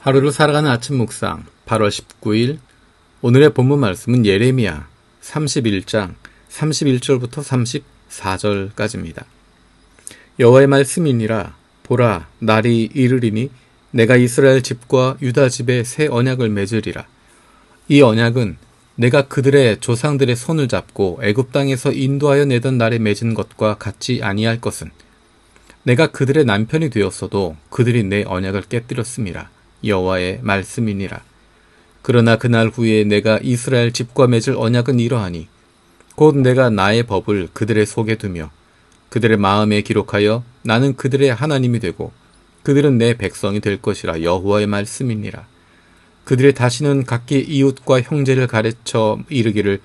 하루를 살아가는 아침 묵상 8월 19일 오늘의 본문 말씀은 예레미야 31장 31절부터 34절까지입니다. 여호와의 말씀이니라. 보라, 날이 이르리니 내가 이스라엘 집과 유다 집에 새 언약을 맺으리라. 이 언약은 내가 그들의 조상들의 손을 잡고 애굽 땅에서 인도하여 내던 날에 맺은 것과 같지 아니할 것은 내가 그들의 남편이 되었어도 그들이 내 언약을 깨뜨렸음이라. 여호와의 말씀이니라. 그러나 그날 후에 내가 이스라엘 집과 맺을 언약은 이러하니 곧 내가 나의 법을 그들의 속에 두며 그들의 마음에 기록하여 나는 그들의 하나님이 되고 그들은 내 백성이 될 것이라. 여호와의 말씀이니라. 그들이 다시는 각기 이웃과 형제를 가르쳐 이르기를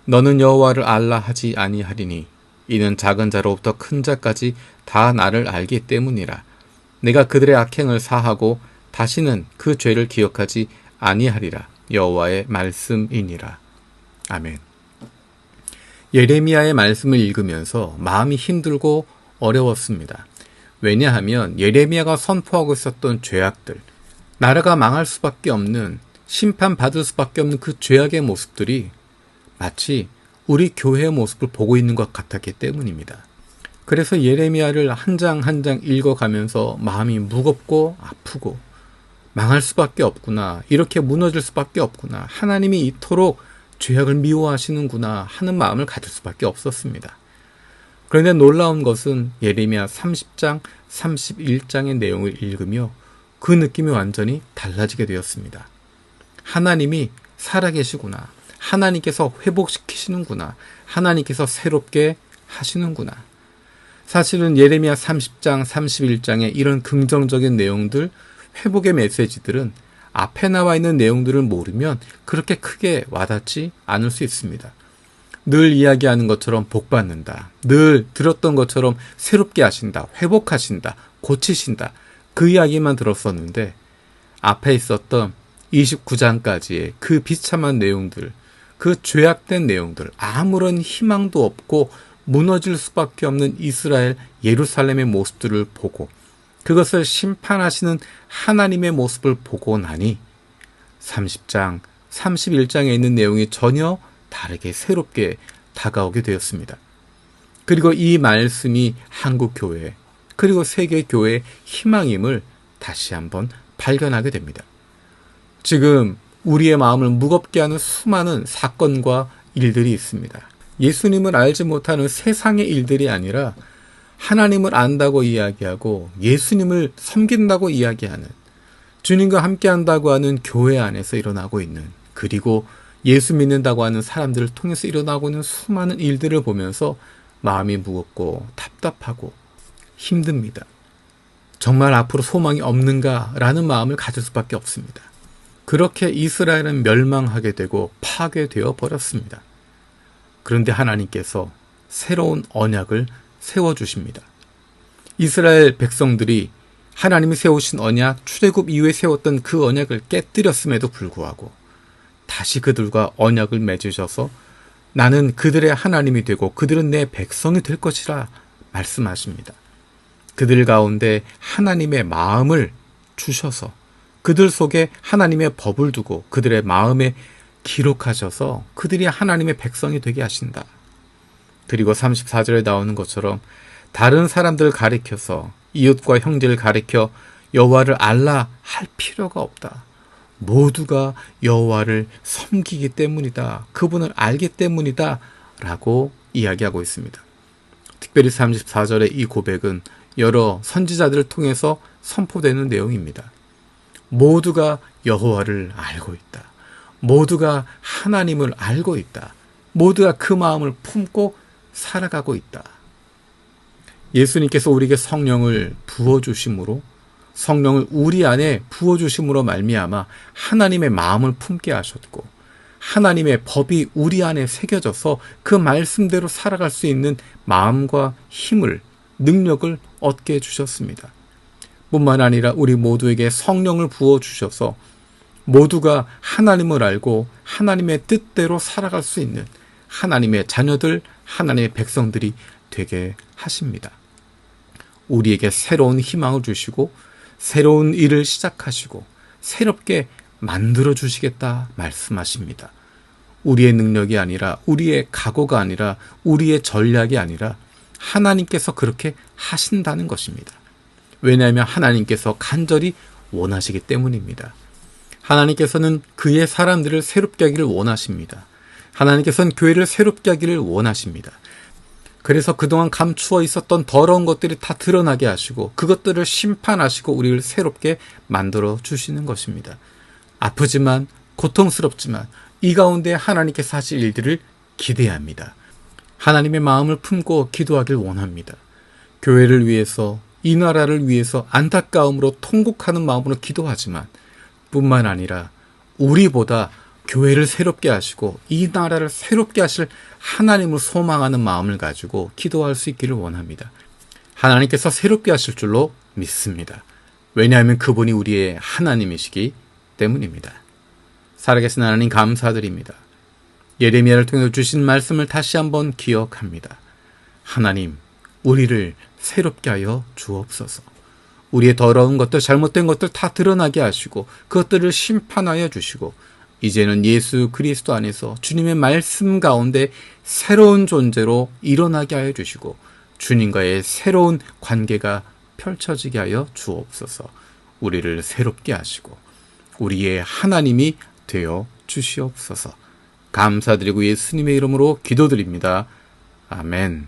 너는 여호와를 알라 하지 아니하리니 이는 작은 자로부터 큰 자까지 다 나를 알기 때문이라. 내가 그들의 악행을 사하고 다시는 그 죄를 기억하지 아니하리라. 여호와의 말씀이니라. 아멘. 예레미야의 말씀을 읽으면서 마음이 힘들고 어려웠습니다. 왜냐하면 예레미야가 선포하고 있었던 죄악들, 나라가 망할 수밖에 없는, 심판받을 수밖에 없는 그 죄악의 모습들이 마치 우리 교회의 모습을 보고 있는 것 같았기 때문입니다. 그래서 예레미야를 한 장 한 장 읽어가면서 마음이 무겁고 아프고 망할 수밖에 없구나, 이렇게 무너질 수밖에 없구나, 하나님이 이토록 죄악을 미워하시는구나 하는 마음을 가질 수밖에 없었습니다. 그런데 놀라운 것은 예레미야 30장, 31장의 내용을 읽으며 그 느낌이 완전히 달라지게 되었습니다. 하나님이 살아계시구나, 하나님께서 회복시키시는구나, 하나님께서 새롭게 하시는구나. 사실은 예레미야 30장, 31장의 이런 긍정적인 내용들, 회복의 메시지들은 앞에 나와 있는 내용들을 모르면 그렇게 크게 와닿지 않을 수 있습니다. 늘 이야기하는 것처럼 복받는다, 늘 들었던 것처럼 새롭게 하신다, 회복하신다, 고치신다, 그 이야기만 들었었는데 앞에 있었던 29장까지의 그 비참한 내용들, 그 죄악된 내용들, 아무런 희망도 없고 무너질 수밖에 없는 이스라엘 예루살렘의 모습들을 보고 그것을 심판하시는 하나님의 모습을 보고 나니 30장, 31장에 있는 내용이 전혀 다르게 새롭게 다가오게 되었습니다. 그리고 이 말씀이 한국교회, 그리고 세계교회의 희망임을 다시 한번 발견하게 됩니다. 지금 우리의 마음을 무겁게 하는 수많은 사건과 일들이 있습니다. 예수님을 알지 못하는 세상의 일들이 아니라 하나님을 안다고 이야기하고 예수님을 섬긴다고 이야기하는, 주님과 함께한다고 하는 교회 안에서 일어나고 있는, 그리고 예수 믿는다고 하는 사람들을 통해서 일어나고 있는 수많은 일들을 보면서 마음이 무겁고 답답하고 힘듭니다. 정말 앞으로 소망이 없는가라는 마음을 가질 수밖에 없습니다. 그렇게 이스라엘은 멸망하게 되고 파괴되어 버렸습니다. 그런데 하나님께서 새로운 언약을 세워주십니다. 이스라엘 백성들이 하나님이 세우신 언약, 출애굽 이후에 세웠던 그 언약을 깨뜨렸음에도 불구하고 다시 그들과 언약을 맺으셔서 나는 그들의 하나님이 되고 그들은 내 백성이 될 것이라 말씀하십니다. 그들 가운데 하나님의 마음을 주셔서 그들 속에 하나님의 법을 두고 그들의 마음에 기록하셔서 그들이 하나님의 백성이 되게 하신다. 그리고 34절에 나오는 것처럼 다른 사람들을 가리켜서 이웃과 형제를 가리켜 여호와를 알라 할 필요가 없다. 모두가 여호와를 섬기기 때문이다. 그분을 알기 때문이다. 라고 이야기하고 있습니다. 특별히 34절의 이 고백은 여러 선지자들을 통해서 선포되는 내용입니다. 모두가 여호와를 알고 있다. 모두가 하나님을 알고 있다. 모두가 그 마음을 품고 살아가고 있다. 예수님께서 우리에게 성령을 부어주심으로, 성령을 우리 안에 부어주심으로 말미암아 하나님의 마음을 품게 하셨고 하나님의 법이 우리 안에 새겨져서 그 말씀대로 살아갈 수 있는 마음과 힘을, 능력을 얻게 해주셨습니다. 뿐만 아니라 우리 모두에게 성령을 부어주셔서 모두가 하나님을 알고 하나님의 뜻대로 살아갈 수 있는 하나님의 자녀들, 하나님의 백성들이 되게 하십니다. 우리에게 새로운 희망을 주시고 새로운 일을 시작하시고 새롭게 만들어 주시겠다 말씀하십니다. 우리의 능력이 아니라, 우리의 각오가 아니라, 우리의 전략이 아니라 하나님께서 그렇게 하신다는 것입니다. 왜냐하면 하나님께서 간절히 원하시기 때문입니다. 하나님께서는 그의 사람들을 새롭게 하기를 원하십니다. 하나님께서는 교회를 새롭게 하기를 원하십니다. 그래서 그동안 감추어 있었던 더러운 것들이 다 드러나게 하시고 그것들을 심판하시고 우리를 새롭게 만들어 주시는 것입니다. 아프지만, 고통스럽지만 이 가운데 하나님께서 하실 일들을 기대합니다. 하나님의 마음을 품고 기도하길 원합니다. 교회를 위해서, 이 나라를 위해서 안타까움으로 통곡하는 마음으로 기도하지만 뿐만 아니라 우리보다 교회를 새롭게 하시고 이 나라를 새롭게 하실 하나님을 소망하는 마음을 가지고 기도할 수 있기를 원합니다. 하나님께서 새롭게 하실 줄로 믿습니다. 왜냐하면 그분이 우리의 하나님이시기 때문입니다. 살아계신 하나님 감사드립니다. 예레미야를 통해 주신 말씀을 다시 한번 기억합니다. 하나님, 우리를 새롭게 하여 주옵소서. 우리의 더러운 것들, 잘못된 것들 다 드러나게 하시고 그것들을 심판하여 주시고 이제는 예수 그리스도 안에서 주님의 말씀 가운데 새로운 존재로 일어나게 하여 주시고 주님과의 새로운 관계가 펼쳐지게 하여 주옵소서. 우리를 새롭게 하시고 우리의 하나님이 되어 주시옵소서. 감사드리고 예수님의 이름으로 기도드립니다. 아멘.